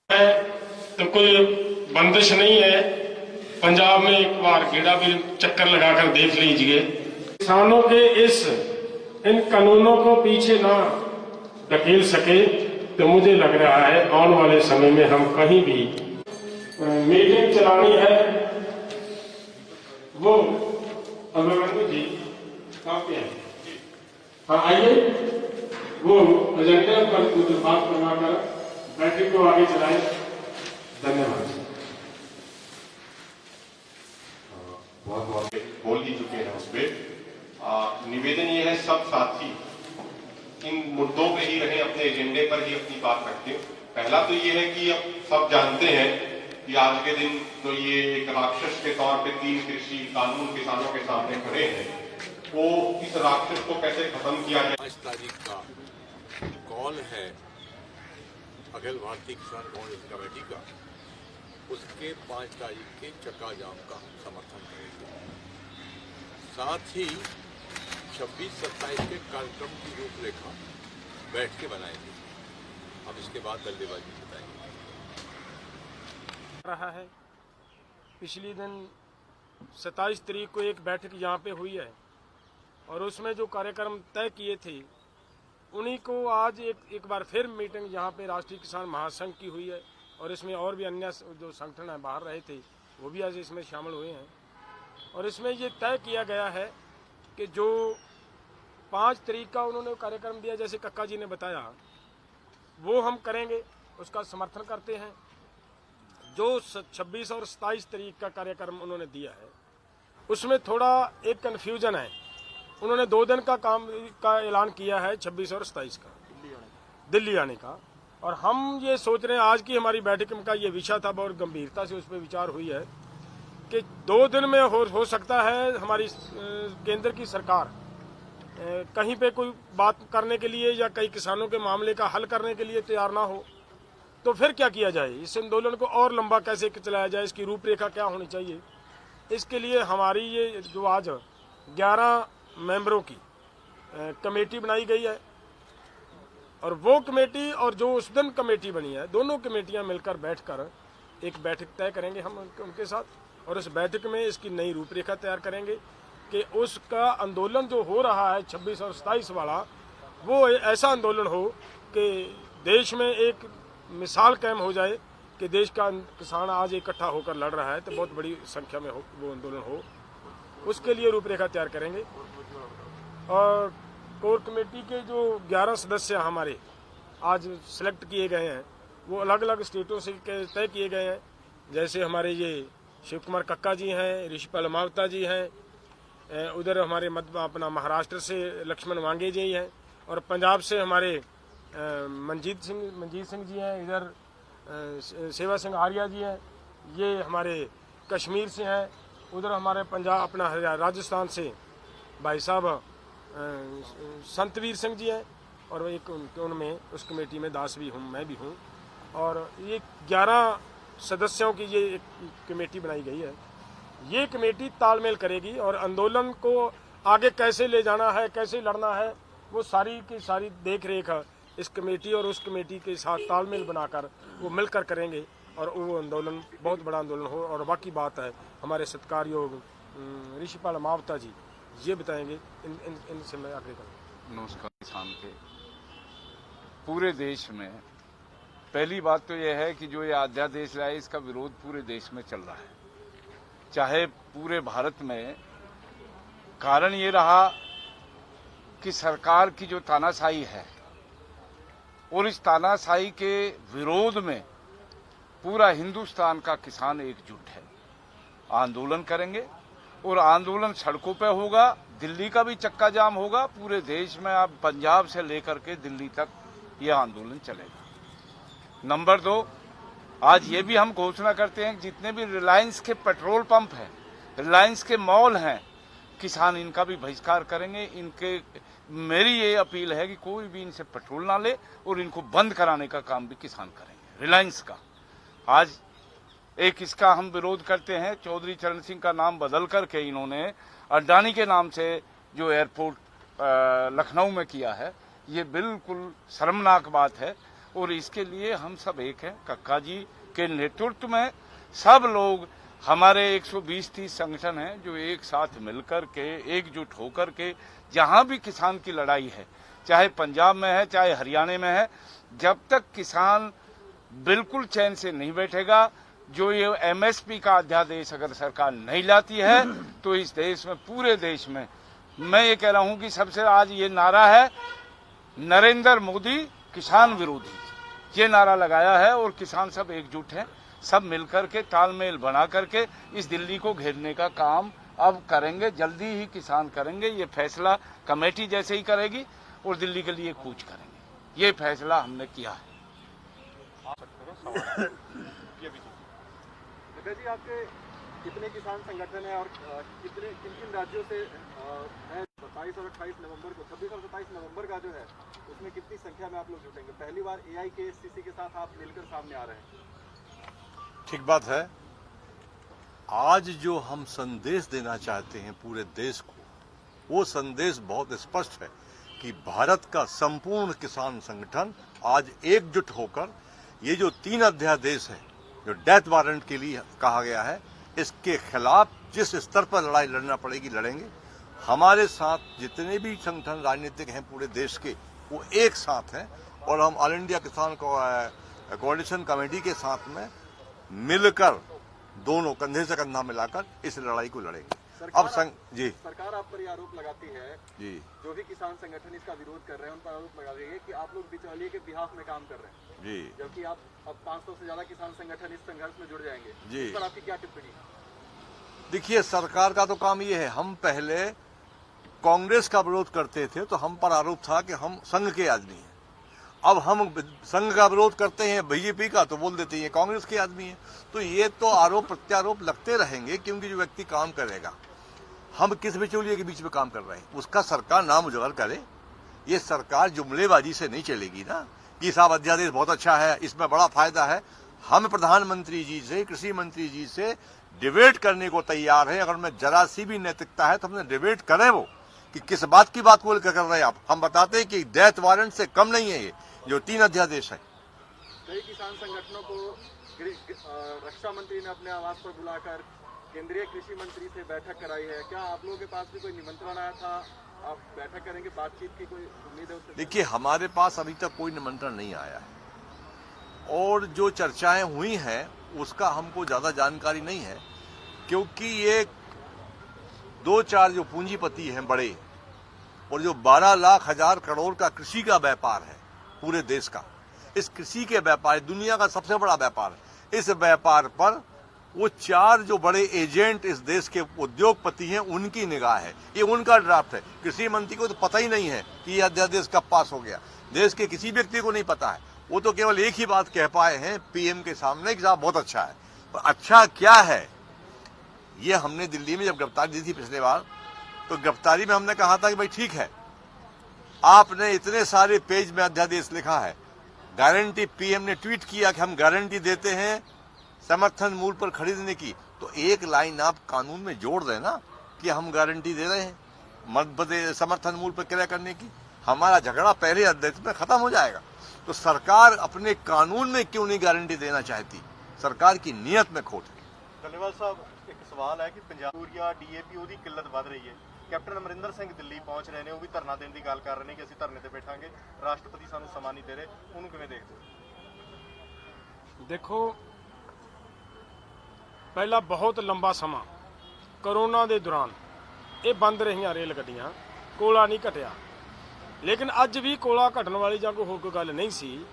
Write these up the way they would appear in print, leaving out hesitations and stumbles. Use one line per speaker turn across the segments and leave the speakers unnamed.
है तो कोई बंदिश नहीं है। पंजाब में एक बार गेड़ा भी चक्कर लगाकर देख लीजिए। किसानों के इन कानूनों को पीछे ना धकेल सके तो मुझे लग रहा है आने वाले समय में हम कहीं भी मीटिंग चलानी है वो अभिमन्यु जी कहाँ पे है? हाँ आइए, वो एजेंडे पर कुछ बात करवाकर बैठक को आगे चलाएं। धन्यवाद।
बहुत बहुत बोल ही चुके हैं उस पर। निवेदन ये है सब साथी इन मुद्दों पे ही रहे, अपने एजेंडे पर ही अपनी बात रखें। पहला तो ये है कि अब सब जानते हैं कि आज के दिन तो ये एक राक्षस के तौर पे 3 कृषि कानून किसानों के सामने खड़े हैं, वो इस राक्षस को कैसे खत्म किया जाए।
5 तारीख का कॉल है अखिल भारतीय किसान कांग्रेस कमेटी का, उसके 5 तारीख के चक्का जाम का समर्थन करेंगे। साथ ही 26-27 के कार्यक्रम की रूपरेखा बैठ के बनाएंगे। अब इसके बाद बल्लेबाजी बताएंगे।
रहा है पिछली दिन 27 तारीख को एक बैठक यहाँ पे हुई है और उसमें जो कार्यक्रम तय किए थे उन्हीं को आज एक बार फिर मीटिंग यहाँ पे राष्ट्रीय किसान महासंघ की हुई है और इसमें और भी अन्य जो संगठन है बाहर रहे थे वो भी आज इसमें शामिल हुए हैं। और इसमें ये तय किया गया है कि जो 5 तारीख का उन्होंने कार्यक्रम दिया, जैसे कक्का जी ने बताया, वो हम करेंगे, उसका समर्थन करते हैं। जो 26 और 27 तारीख का कार्यक्रम उन्होंने दिया है उसमें थोड़ा एक कन्फ्यूजन है। उन्होंने 2 दिन का काम का ऐलान किया है, 26 और 27 का दिल्ली आने का। और हम ये सोच रहे हैं, आज की हमारी बैठक का ये विषय था, बहुत गंभीरता से उस पर विचार हुई है कि 2 दिन में हो सकता है हमारी केंद्र की सरकार कहीं पे कोई बात करने के लिए या कई किसानों के मामले का हल करने के लिए तैयार ना हो, तो फिर क्या किया जाए, इस आंदोलन को और लंबा कैसे चलाया जाए, इसकी रूपरेखा क्या होनी चाहिए। इसके लिए हमारी ये जो आज 11 मेंबरों की कमेटी बनाई गई है और वो कमेटी और जो उस दिन कमेटी बनी है, दोनों कमेटियां मिलकर बैठकर एक बैठक तय करेंगे हम उनके साथ, और उस बैठक में इसकी नई रूपरेखा तैयार करेंगे कि उसका आंदोलन जो हो रहा है 26 और 27 वाला, वो ऐसा आंदोलन हो कि देश में एक मिसाल कायम हो जाए कि देश का किसान आज इकट्ठा होकर लड़ रहा है तो बहुत बड़ी संख्या में हो वो आंदोलन हो। उसके लिए रूपरेखा तैयार करेंगे। और कोर कमेटी के जो 11 सदस्य हमारे आज सिलेक्ट किए गए हैं वो अलग अलग स्टेटों से तय किए गए हैं। जैसे हमारे ये शिव कुमार कक्का जी हैं, ऋषिपाल मावता जी हैं, उधर हमारे अपना महाराष्ट्र से लक्ष्मण वांगे जी हैं, और पंजाब से हमारे मंजीत सिंह जी हैं, इधर सेवा सिंह आर्या जी हैं, ये हमारे कश्मीर से हैं, उधर हमारे पंजाब अपना राजस्थान से भाई साहब संतवीर सिंह जी हैं, और एक उनमें उस कमेटी में दास भी हूँ, मैं भी हूँ। और ये 11 सदस्यों की ये एक कमेटी बनाई गई है। ये कमेटी तालमेल करेगी और आंदोलन को आगे कैसे ले जाना है, कैसे लड़ना है, वो सारी की सारी देख रेख इस कमेटी और उस कमेटी के साथ तालमेल बनाकर वो मिलकर करेंगे और वो आंदोलन बहुत बड़ा आंदोलन हो। और बाकी बात है हमारे सत्कारयोग ऋषिपाल मावता जी ये बताएंगे, इनसे मैं आगे करूँ।
नमस्कार। किसान के पूरे देश में पहली बात तो यह है कि जो ये अध्यादेश लाए इसका विरोध पूरे देश में चल रहा है, चाहे पूरे भारत में। कारण ये रहा कि सरकार की जो तानाशाही है और इस तानाशाही के विरोध में पूरा हिंदुस्तान का किसान एकजुट है। आंदोलन करेंगे और आंदोलन सड़कों पे होगा, दिल्ली का भी चक्का जाम होगा, पूरे देश में अब पंजाब से लेकर के दिल्ली तक ये आंदोलन चलेगा। नंबर 2, आज ये भी हम घोषणा करते हैं कि जितने भी रिलायंस के पेट्रोल पंप हैं, रिलायंस के मॉल हैं, किसान इनका भी बहिष्कार करेंगे। इनके मेरी ये अपील है कि कोई भी इनसे पेट्रोल ना ले और इनको बंद कराने का काम भी किसान करेंगे। रिलायंस का आज एक इसका हम विरोध करते हैं, चौधरी चरण सिंह का नाम बदल करके इन्होंने अडानी के नाम से जो एयरपोर्ट लखनऊ में किया है, ये बिल्कुल शर्मनाक बात है। और इसके लिए हम सब एक हैं। कक्का जी के नेतृत्व में सब लोग, हमारे 120-130 संगठन हैं जो एक साथ मिलकर के, एकजुट होकर के, जहां भी किसान की लड़ाई है, चाहे पंजाब में है चाहे हरियाणा में है, जब तक किसान बिल्कुल चैन से नहीं बैठेगा, जो ये एमएसपी का अध्यादेश अगर सरकार नहीं लाती है तो इस देश में, पूरे देश में, मैं ये कह रहा हूं कि सबसे आज ये नारा है, नरेंद्र मोदी किसान विरोधी, ये नारा लगाया है और किसान सब एकजुट हैं, सब मिलकर के तालमेल बना करके इस दिल्ली को घेरने का काम अब करेंगे, जल्दी ही किसान करेंगे। ये फैसला कमेटी जैसे ही करेगी और दिल्ली के लिए कूच करेंगे, ये फैसला हमने किया है।
जी, आपके कितने किसान संगठन है और किन किन राज्यों से है 27 और 28 नवंबर को, 26 और 27 नवंबर का जो है उसमें कितनी संख्या में आप लोग जुटेंगे? पहली बार AIKSCC के साथ आप मिलकर सामने आ रहे हैं।
ठीक बात है। आज जो हम संदेश देना चाहते हैं पूरे देश को, वो संदेश बहुत स्पष्ट है कि भारत का संपूर्ण किसान संगठन आज एकजुट होकर ये जो 3 अध्यादेश है, जो डेथ वारंट के लिए कहा गया है, इसके खिलाफ जिस स्तर पर लड़ाई लड़ना पड़ेगी लड़ेंगे। हमारे साथ जितने भी संगठन राजनीतिक हैं पूरे देश के, वो एक साथ हैं और हम ऑल इंडिया किसान कोऑर्डिनेशन कमेटी के साथ में मिलकर, दोनों कंधे से कंधा मिलाकर इस लड़ाई को लड़ेंगे। अब
सरकार आप पर ये आरोप लगाती है
जी,
जो भी किसान संगठन इसका विरोध कर रहे हैं उन पर आरोप लगा रही है कि आप लोग बिचौलिए के बिहाफ में काम कर रहे हैं
जी,
जबकि आप अब 500 से ज्यादा किसान संगठन इस संघर्ष में जुड़ जाएंगे
जी।
इस पर आपकी क्या टिप्पणी?
देखिए, सरकार का तो काम ये है, हम पहले कांग्रेस का विरोध करते थे तो हम पर आरोप था कि हम संघ के आदमी हैं। अब हम संघ का विरोध करते हैं बीजेपी का तो बोल देते हैं कांग्रेस के आदमी हैं। तो ये तो आरोप प्रत्यारोप लगते रहेंगे, क्योंकि जो व्यक्ति काम करेगा, हम किस बिचौलिए के बीच में काम कर रहे हैं उसका सरकार नाम उजागर करे। ये सरकार जुमलेबाजी से नहीं चलेगी ना कि साहब अध्यादेश बहुत अच्छा है, इसमें बड़ा फायदा है। हम प्रधानमंत्री जी से, कृषि मंत्री जी से डिबेट करने को तैयार हैं। अगर मैं जरा सी भी नैतिकता है तो हमने डिबेट करें, वो कि किस बात की बात को कर रहे हैं आप। हम बताते हैं कि डेथ वारंट से कम नहीं है ये जो 3 अध्यादेश है।
कई किसान संगठनों को रक्षा मंत्री ने अपने आवास पर बुलाकर केंद्रीय कृषि मंत्री से बैठक कराई है। क्या आप लोगों के पास भी कोई निमंत्रण आया था? आप बैठक करेंगे, बातचीत की कोई उम्मीद है उससे?
देखिए, हमारे पास अभी तक कोई निमंत्रण नहीं आया है और जो चर्चाएं हुई हैं उसका हमको ज्यादा जानकारी नहीं है, क्योंकि ये 2-4 जो पूंजीपति हैं बड़े, और जो 12 लाख हजार करोड़ का कृषि का व्यापार है पूरे देश का, इस कृषि के व्यापार दुनिया का सबसे बड़ा व्यापार है। इस व्यापार पर वो 4 जो बड़े एजेंट इस देश के उद्योगपति हैं, उनकी निगाह है। ये उनका ड्राफ्ट है। कृषि मंत्री को तो पता ही नहीं है कि ये अध्यादेश कब पास हो गया। देश के किसी व्यक्ति को नहीं पता है। वो तो केवल एक ही बात कह पाए हैं पीएम के सामने कि साहब बहुत अच्छा है। और अच्छा क्या है, ये हमने दिल्ली में जब गिरफ्तारी दी थी पिछले बार, तो गिरफ्तारी में हमने कहा था कि भाई ठीक है, आपने इतने सारे पेज में अध्यादेश लिखा है, गारंटी, पीएम ने ट्वीट किया कि हम गारंटी देते हैं समर्थन मूल्य पर खरीदने की, तो एक लाइन आप कानून में जोड़ देना कि हम गारंटी दे रहे हैं समर्थन मूल्य पर क्रय करने की। हमारा झगड़ा पहले अध्यादेश में खत्म हो जाएगा। तो सरकार अपने कानून में क्यों नहीं गारंटी देना चाहती? सरकार की नीयत में खोट है।
धन्यवाद साहब, एक सवाल है कि पंजाब यूरिया DAP ਉਹਦੀ किल्लत वध रही है। कैप्टन अमरिंदर सिंह दिल्ली पहुंच रहे ने, वो भी धरना देने की गल कर रहे हैं कि ਅਸੀਂ ਧਰਨੇ ਤੇ ਬੈਠਾਂਗੇ, ਰਾਸ਼ਟਰਪਤੀ ਸਾਨੂੰ ਸਮਾਂ ਨਹੀਂ ਦੇ ਰਹੇ। ਉਹਨੂੰ ਕਿਵੇਂ ਦੇਖਦੇ ਹੋ?
ਦੇਖੋ, ਪਹਿਲਾਂ ਬਹੁਤ ਲੰਬਾ ਸਮਾਂ ਕਰੋਨਾ ਦੇ ਦੌਰਾਨ ਇਹ ਬੰਦ ਰਹੀਆਂ ਰੇਲ ਗੱਡੀਆਂ, ਕੋਲਾ ਨਹੀਂ ਘਟਿਆ। ਲੇਕਿਨ ਅੱਜ ਵੀ ਕੋਲਾ ਘਟਣ ਵਾਲੀ ਜਾਂ ਕੋਈ ਹੋਰ ਕੋਈ ਗੱਲ ਨਹੀਂ ਸੀ।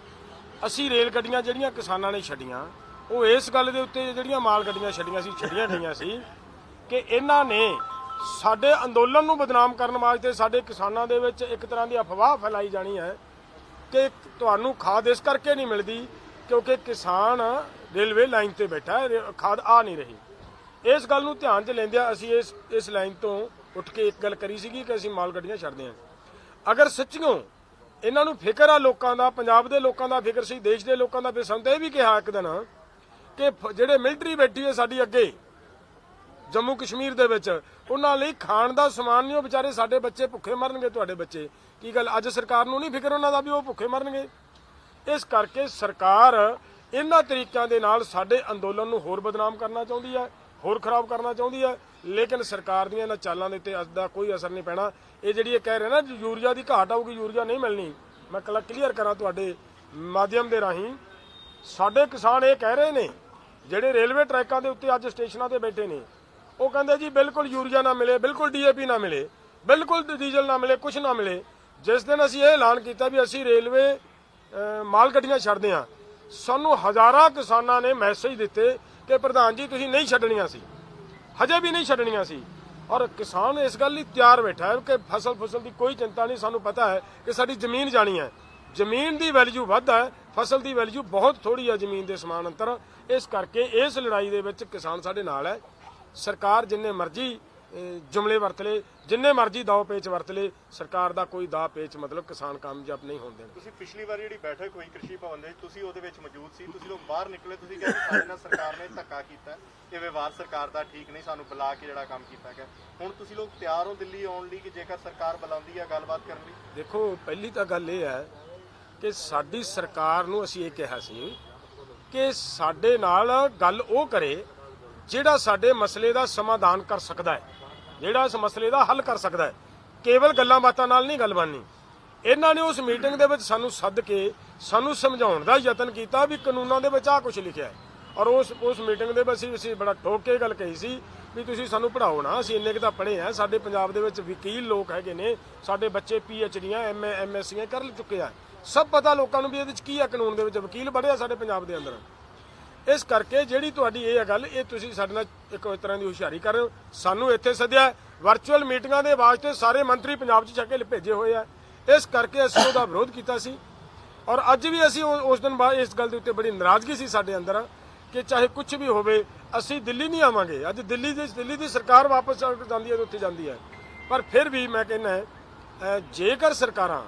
ਅਸੀਂ ਰੇਲ ਗੱਡੀਆਂ ਜਿਹੜੀਆਂ ਕਿਸਾਨਾਂ ਨੇ ਛੱਡੀਆਂ, ਉਹ ਇਸ ਗੱਲ ਦੇ ਉੱਤੇ ਜਿਹੜੀਆਂ ਮਾਲ ਗੱਡੀਆਂ ਛੱਡੀਆਂ ਸੀ, ਛੱਡੀਆਂ ਗਈਆਂ ਸੀ ਕਿ ਇਹਨਾਂ ਨੇ ਸਾਡੇ ਅੰਦੋਲਨ ਨੂੰ ਬਦਨਾਮ ਕਰਨ ਵਾਸਤੇ ਸਾਡੇ ਕਿਸਾਨਾਂ ਦੇ ਵਿੱਚ ਇੱਕ ਤਰ੍ਹਾਂ ਦੀ ਅਫਵਾਹ ਫੈਲਾਈ ਜਾਣੀ ਹੈ ਕਿ ਤੁਹਾਨੂੰ ਖਾਦ ਇਸ ਕਰਕੇ ਨਹੀਂ ਮਿਲਦੀ ਕਿਉਂਕਿ ਕਿਸਾਨ ਰੇਲਵੇ ਲਾਈਨ ਤੇ ਬੈਠਾ ਹੈ, ਖਾਦ ਆ ਨਹੀਂ ਰਹੀ। ਇਸ ਗੱਲ ਨੂੰ ਧਿਆਨ 'ਚ ਲੈਂਦਿਆਂ ਅਸੀਂ ਇਸ ਲਾਈਨ ਤੋਂ ਉੱਠ ਕੇ ਇੱਕ ਗੱਲ ਕਰੀ ਸੀਗੀ ਕਿ ਅਸੀਂ ਮਾਲ ਗੱਡੀਆਂ ਛੱਡਦੇ ਹਾਂ। ਅਗਰ ਸੱਚੀਓ ਇਹਨਾਂ ਨੂੰ ਫਿਕਰ ਆ ਲੋਕਾਂ ਦਾ, ਪੰਜਾਬ ਦੇ ਲੋਕਾਂ ਦਾ ਫਿਕਰ ਸੀ, ਦੇਸ਼ ਦੇ ਲੋਕਾਂ ਦਾ, ਫਿਰ ਸਾਨੂੰ ਤਾਂ ਇਹ ਵੀ ਕਿਹਾ ਇੱਕ ਦਿਨ ਕਿ ਜਿਹੜੇ ਮਿਲਟਰੀ ਬੈਠੀ ਹੈ ਸਾਡੀ ਅੱਗੇ ਜੰਮੂ ਕਸ਼ਮੀਰ ਦੇ ਵਿੱਚ, ਉਹਨਾਂ ਲਈ ਖਾਣ ਦਾ ਸਮਾਨ ਨਹੀਂ, ਉਹ ਵਿਚਾਰੇ ਸਾਡੇ ਬੱਚੇ ਭੁੱਖੇ ਮਰਨਗੇ। ਤੁਹਾਡੇ ਬੱਚੇ ਕੀ ਗੱਲ ਅੱਜ ਸਰਕਾਰ ਨੂੰ ਨਹੀਂ ਫਿਕਰ ਉਹਨਾਂ ਦਾ ਵੀ ਉਹ ਭੁੱਖੇ ਮਰਨਗੇ? ਇਸ ਕਰਕੇ ਸਰਕਾਰ ਇਹਨਾਂ ਤਰੀਕਿਆਂ ਦੇ ਨਾਲ ਸਾਡੇ ਅੰਦੋਲਨ ਨੂੰ ਹੋਰ ਬਦਨਾਮ ਕਰਨਾ ਚਾਹੁੰਦੀ ਹੈ, ਹੋਰ ਖਰਾਬ ਕਰਨਾ ਚਾਹੁੰਦੀ ਹੈ। ਲੇਕਿਨ ਸਰਕਾਰ ਦੀਆਂ ਇਹਨਾਂ ਚਾਲਾਂ ਦੇ ਉੱਤੇ ਅੱਜ ਦਾ ਕੋਈ ਅਸਰ ਨਹੀਂ ਪੈਣਾ। ਇਹ ਜਿਹੜੀ ਇਹ ਕਹਿ ਰਹੇ ਨਾ ਯੂਰੀਆ ਦੀ ਘਾਟ ਆਊਗੀ, ਯੂਰੀਆ ਨਹੀਂ ਮਿਲਣੀ। ਮੈਂ ਕਲੀਅਰ ਕਰਾਂ ਤੁਹਾਡੇ ਮਾਧਿਅਮ ਦੇ ਰਾਹੀਂ, ਸਾਡੇ ਕਿਸਾਨ ਇਹ ਕਹਿ ਰਹੇ ਨੇ ਜਿਹੜੇ ਰੇਲਵੇ ਟਰੈਕਾਂ ਦੇ ਉੱਤੇ ਅੱਜ ਸਟੇਸ਼ਨਾਂ ਤੇ ਬੈਠੇ ਨੇ, ਉਹ ਕਹਿੰਦੇ ਜੀ ਬਿਲਕੁਲ ਯੂਰੀਆ ਨਾ ਮਿਲੇ, ਬਿਲਕੁਲ DAP ਨਾ ਮਿਲੇ, ਬਿਲਕੁਲ ਡੀਜ਼ਲ ਨਾ ਮਿਲੇ, ਕੁਝ ਨਾ ਮਿਲੇ। ਜਿਸ ਦਿਨ ਅਸੀਂ ਇਹ ਐਲਾਨ ਕੀਤਾ ਵੀ ਅਸੀਂ ਰੇਲਵੇ ਮਾਲ ਗੱਡੀਆਂ ਛੱਡਦੇ ਹਾਂ, ਸਾਨੂੰ ਹਜ਼ਾਰਾਂ ਕਿਸਾਨਾਂ ਨੇ ਮੈਸੇਜ ਦਿੱਤੇ ਕਿ ਪ੍ਰਧਾਨ ਜੀ ਤੁਸੀਂ ਨਹੀਂ ਛੱਡਣੀਆਂ ਸੀ, ਹਜੇ ਵੀ ਨਹੀਂ ਛੱਡਣੀਆਂ ਸੀ। ਔਰ ਕਿਸਾਨ ਇਸ ਗੱਲ ਲਈ ਤਿਆਰ ਬੈਠਾ ਹੈ ਕਿ ਫਸਲ ਦੀ ਕੋਈ ਚਿੰਤਾ ਨਹੀਂ, ਸਾਨੂੰ ਪਤਾ ਹੈ ਕਿ ਸਾਡੀ ਜ਼ਮੀਨ ਜਾਣੀ ਹੈ, ਜ਼ਮੀਨ ਦੀ ਵੈਲਿਊ ਵੱਧ ਹੈ, ਫਸਲ ਦੀ ਵੈਲਿਊ ਬਹੁਤ ਥੋੜੀ ਹੈ ਜ਼ਮੀਨ ਦੇ ਸਮਾਨ ਅੰਤਰ। ਇਸ ਕਰਕੇ ਇਸ ਲੜਾਈ ਦੇ ਵਿੱਚ ਕਿਸਾਨ ਸਾਡੇ ਨਾਲ ਹੈ। ਸਰਕਾਰ ਜਿੰਨੇ ਮਰਜ਼ੀ ਜੁਮਲੇ ਵਰਤ ਲੇ, ਜਿੰਨੇ ਮਰਜ਼ੀ ਦਾਅ ਪੇਚ ਵਰਤ ਲੇ, ਸਰਕਾਰ ਦਾ ਕੋਈ ਦਾਅ ਪੇਚ ਮਤਲਬ ਕਿਸਾਨ ਕਾਮਯਾਬ ਨਹੀਂ ਹੋਣ ਦੇਣਗੇ।
ਤੁਸੀਂ ਪਿਛਲੀ ਵਾਰ ਜਿਹੜੀ ਬੈਠਕ ਹੋਈ ਕ੍ਰਿਸ਼ੀ ਭਵਨ ਦੇ, ਤੁਸੀਂ ਉਹਦੇ ਵਿੱਚ ਮੌਜੂਦ ਸੀ, ਤੁਸੀਂ ਲੋਕ ਬਾਹਰ ਨਿਕਲੇ, ਤੁਸੀਂ ਕਿਹਾ ਕਿ ਸਾਡੇ ਨਾਲ ਸਰਕਾਰ ਨੇ ਧੱਕਾ ਕੀਤਾ, ਇਹ ਵਿਵਹਾਰ ਸਰਕਾਰ ਦਾ ਠੀਕ ਨਹੀਂ, ਸਾਨੂੰ ਬੁਲਾ ਕੇ ਜਿਹੜਾ ਕੰਮ ਕੀਤਾ ਗਿਆ। ਹੁਣ ਤੁਸੀਂ ਲੋਕ ਤਿਆਰ ਹੋ ਦਿੱਲੀ ਆਉਣ ਲਈ ਕਿ ਜੇਕਰ ਸਰਕਾਰ ਬੁਲਾਉਂਦੀ ਹੈ ਗੱਲਬਾਤ ਕਰਨ ਲਈ?
ਦੇਖੋ, ਪਹਿਲੀ ਤਾਂ ਗੱਲ ਇਹ ਹੈ ਕਿ ਸਾਡੀ ਸਰਕਾਰ ਨੂੰ ਅਸੀਂ ਇਹ ਕਿਹਾ ਸੀ ਕਿ ਸਾਡੇ ਨਾਲ ਗੱਲ ਉਹ ਕਰੇ ਜਿਹੜਾ ਸਾਡੇ ਮਸਲੇ ਦਾ ਸਮਾਧਾਨ ਕਰ ਸਕਦਾ ਹੈ, ਜਿਹੜਾ ਇਸ ਮਸਲੇ ਦਾ ਹੱਲ ਕਰ ਸਕਦਾ ਹੈ। ਕੇਵਲ ਗੱਲਾਂ ਬਾਤਾਂ ਨਾਲ ਨਹੀਂ ਗੱਲ ਬਣਨੀ। ਇਹਨਾਂ ਨੇ ਉਸ ਮੀਟਿੰਗ ਦੇ ਵਿੱਚ ਸਾਨੂੰ ਸੱਦ ਕੇ ਸਾਨੂੰ ਸਮਝਾਉਣ ਦਾ ਯਤਨ ਕੀਤਾ ਵੀ ਕਾਨੂੰਨਾਂ ਦੇ ਵਿੱਚ ਆਹ ਕੁਝ ਲਿਖਿਆ ਹੈ। ਔਰ ਉਸ ਮੀਟਿੰਗ ਦੇ ਵਿੱਚ ਅਸੀਂ ਬੜਾ ਠੋਕ ਕੇ ਗੱਲ ਕਹੀ ਸੀ ਵੀ ਤੁਸੀਂ ਸਾਨੂੰ ਪੜ੍ਹਾਓ ਨਾ, ਅਸੀਂ ਇੰਨੇ ਕੁ ਤਾਂ ਪੜ੍ਹੇ ਆ, ਸਾਡੇ ਪੰਜਾਬ ਦੇ ਵਿੱਚ ਵਕੀਲ ਲੋਕ ਹੈਗੇ ਨੇ, ਸਾਡੇ ਬੱਚੇ PhDਆਂ MA MSCਆਂ ਕਰ ਚੁੱਕੇ ਆ, ਸਭ ਪਤਾ ਲੋਕਾਂ ਨੂੰ ਵੀ ਇਹਦੇ ਵਿੱਚ ਕੀ ਹੈ, ਕਾਨੂੰਨ ਦੇ ਵਿੱਚ ਵਕੀਲ ਬੜੇ ਆ ਸਾਡੇ ਪੰਜਾਬ ਦੇ ਅੰਦਰ। ਇਸ ਕਰਕੇ ਜਿਹੜੀ ਤੁਹਾਡੀ ਇਹ ਹੈ ਗੱਲ, ਇਹ ਤੁਸੀਂ ਸਾਡੇ ਨਾਲ ਇੱਕ ਤਰ੍ਹਾਂ ਦੀ ਹੁਸ਼ਿਆਰੀ ਕਰ ਰਹੇ ਹੋ। ਸਾਨੂੰ ਇੱਥੇ ਸੱਦਿਆ ਵਰਚੁਅਲ ਮੀਟਿੰਗਾਂ ਦੇ ਵਾਸਤੇ, ਸਾਰੇ ਮੰਤਰੀ ਪੰਜਾਬ 'ਚ ਜਾ ਕੇ ਭੇਜੇ ਹੋਏ ਆ, ਇਸ ਕਰਕੇ ਅਸੀਂ ਉਹਦਾ ਵਿਰੋਧ ਕੀਤਾ ਸੀ। ਔਰ ਅੱਜ ਵੀ ਅਸੀਂ ਉਸ ਦਿਨ ਬਾਅਦ ਇਸ ਗੱਲ ਦੇ ਉੱਤੇ ਬੜੀ ਨਾਰਾਜ਼ਗੀ ਸੀ ਸਾਡੇ ਅੰਦਰ ਕਿ ਚਾਹੇ ਕੁਝ ਵੀ ਹੋਵੇ ਅਸੀਂ ਦਿੱਲੀ ਨਹੀਂ ਆਵਾਂਗੇ। ਅੱਜ ਦਿੱਲੀ ਦੀ ਸਰਕਾਰ ਵਾਪਸ ਜਾਂਦੀ ਹੈ, ਉੱਥੇ ਜਾਂਦੀ ਹੈ। ਪਰ ਫਿਰ ਵੀ ਮੈਂ ਕਹਿੰਦਾ ਜੇਕਰ ਸਰਕਾਰਾਂ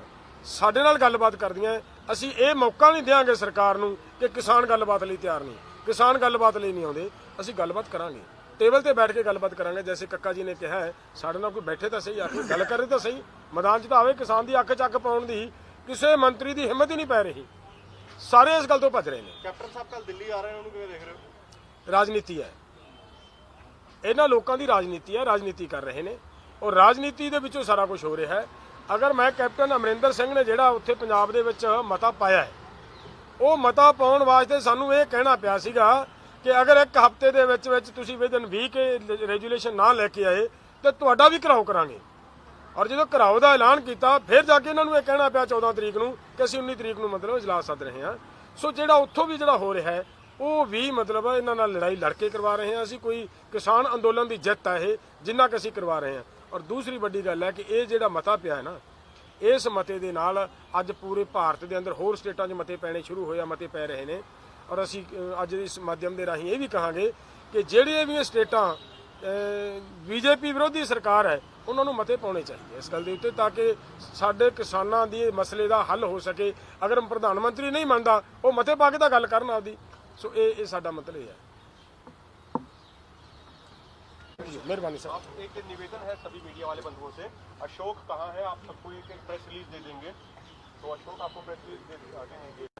ਸਾਡੇ ਨਾਲ ਗੱਲਬਾਤ ਕਰਦੀਆਂ, ਅਸੀਂ ਇਹ ਮੌਕਾ ਨਹੀਂ ਦੇਵਾਂਗੇ ਸਰਕਾਰ ਨੂੰ ਕਿ ਕਿਸਾਨ ਗੱਲਬਾਤ ਲਈ ਤਿਆਰ ਨਹੀਂ, ਕਿਸਾਨ ਗੱਲਬਾਤ ਲਈ ਨਹੀਂ ਆਉਂਦੇ। ਅਸੀਂ ਗੱਲਬਾਤ ਕਰਾਂਗੇ, ਟੇਬਲ ਤੇ ਬੈਠ ਕੇ ਗੱਲਬਾਤ ਕਰਾਂਗੇ। ਜੈਸੇ ਕੱਕਾ ਜੀ ਨੇ ਕਿਹਾ ਹੈ, ਸਾਡੇ ਨਾਲ ਕੋਈ ਬੈਠੇ ਤਾਂ ਸਹੀ, ਆ ਕੇ ਗੱਲ ਕਰੇ ਤਾਂ ਸਹੀ, ਮੈਦਾਨ 'ਚ ਤਾਂ ਆਵੇ। ਕਿਸਾਨ ਦੀ ਅੱਖ ਚੱਕ ਪਾਉਣ ਦੀ ਕਿਸੇ ਮੰਤਰੀ ਦੀ ਹਿੰਮਤ ਹੀ ਨਹੀਂ ਪੈ ਰਹੀ, ਸਾਰੇ ਇਸ ਗੱਲ ਤੋਂ ਭੱਜ ਰਹੇ ਨੇ।
ਕੈਪਟਨ ਸਾਹਿਬ ਕੱਲ ਦਿੱਲੀ ਆ ਰਹੇ ਨੇ, ਉਹਨੂੰ ਕਿਵੇਂ ਦੇਖ ਰਹੇ ਹੋ?
ਰਾਜਨੀਤੀ ਹੈ, ਇਹਨਾਂ ਲੋਕਾਂ ਦੀ ਰਾਜਨੀਤੀ ਹੈ, ਰਾਜਨੀਤੀ ਕਰ ਰਹੇ ਨੇ ਔਰ ਰਾਜਨੀਤੀ ਦੇ ਵਿੱਚੋਂ ਸਾਰਾ ਕੁਝ ਹੋ ਰਿਹਾ ਹੈ। ਅਗਰ ਮੈਂ ਕੈਪਟਨ ਅਮਰਿੰਦਰ ਸਿੰਘ ਨੇ ਜਿਹੜਾ ਉੱਥੇ ਪੰਜਾਬ ਦੇ ਵਿੱਚ ਮਤਾ ਪਾਇਆ ਹੈ, ਉਹ ਮਤਾ ਪਾਉਣ ਵਾਸਤੇ ਸਾਨੂੰ ਇਹ ਕਹਿਣਾ ਪਿਆ ਸੀਗਾ ਕਿ ਅਗਰ ਇੱਕ ਹਫ਼ਤੇ ਦੇ ਵਿੱਚ ਤੁਸੀਂ ਵਿਦਨ ਵੀਕ ਰੈਜੂਲੇਸ਼ਨ ਨਾ ਲੈ ਕੇ ਆਏ ਤੇ ਤੁਹਾਡਾ ਵੀ ਘਿਰਾਓ ਕਰਾਂਗੇ। ਔਰ ਜਦੋਂ ਘਿਰਾਓ ਦਾ ਐਲਾਨ ਕੀਤਾ, ਫਿਰ ਜਾ ਕੇ ਇਹਨਾਂ ਨੂੰ ਇਹ ਕਹਿਣਾ ਪਿਆ 14 ਤਰੀਕ ਨੂੰ ਕਿ ਅਸੀਂ 19 ਤਰੀਕ ਨੂੰ ਮਤਲਬ ਇਜਲਾਸ ਸੱਦ ਰਹੇ ਹਾਂ। ਸੋ ਜਿਹੜਾ ਉੱਥੋਂ ਵੀ ਜਿਹੜਾ ਹੋ ਰਿਹਾ ਹੈ, ਉਹ ਵੀ ਮਤਲਬ ਇਹਨਾਂ ਨਾਲ ਲੜਾਈ ਲੜ ਕੇ ਕਰਵਾ ਰਹੇ ਹਾਂ। ਅਸੀਂ ਕੋਈ ਕਿਸਾਨ ਅੰਦੋਲਨ ਦੀ ਜਿੱਤ ਹੈ ਇਹ, ਜਿੰਨਾ ਕਿ ਅਸੀਂ ਕਰਵਾ ਰਹੇ ਹਾਂ। ਔਰ ਦੂਸਰੀ ਵੱਡੀ ਗੱਲ ਹੈ ਕਿ ਇਹ ਜਿਹੜਾ ਮਤਾ ਪਿਆ ਹੈ ਨਾ, ਇਸ ਮਤੇ ਦੇ ਨਾਲ ਅੱਜ ਪੂਰੇ ਭਾਰਤ ਦੇ ਅੰਦਰ ਹੋਰ ਸਟੇਟਾਂ 'ਚ ਮਤੇ ਪੈਣੇ ਸ਼ੁਰੂ ਹੋਏ ਆ, ਮਤੇ ਪੈ ਰਹੇ ਨੇ। ਔਰ ਅਸੀਂ ਅੱਜ ਇਸ ਮਾਧਿਅਮ ਦੇ ਰਾਹੀਂ ਇਹ ਵੀ ਕਹਾਂਗੇ ਕਿ ਜਿਹੜੀਆਂ ਵੀ ਸਟੇਟਾਂ BJP ਵਿਰੋਧੀ ਸਰਕਾਰ ਹੈ, ਉਹਨਾਂ ਨੂੰ ਮਤੇ ਪਾਉਣੇ ਚਾਹੀਦੇ ਇਸ ਗੱਲ ਦੇ ਉੱਤੇ, ਤਾਂ ਕਿ ਸਾਡੇ ਕਿਸਾਨਾਂ ਦੀ ਮਸਲੇ ਦਾ ਹੱਲ ਹੋ ਸਕੇ। ਅਗਰ ਪ੍ਰਧਾਨ ਮੰਤਰੀ ਨਹੀਂ ਮੰਨਦਾ, ਉਹ ਮਤੇ ਪਾ ਕੇ ਤਾਂ ਗੱਲ ਕਰਨ ਆਪਦੀ। ਸੋ ਇਹ ਸਾਡਾ ਮਤਲਬ ਇਹ है। मेहरबानी सर।
आप एक निवेदन है सभी मीडिया वाले बंधुओं से, अशोक कहाँ है, आप सबको एक प्रेस रिलीज दे देंगे, तो अशोक आपको प्रेस रिलीज दे आगे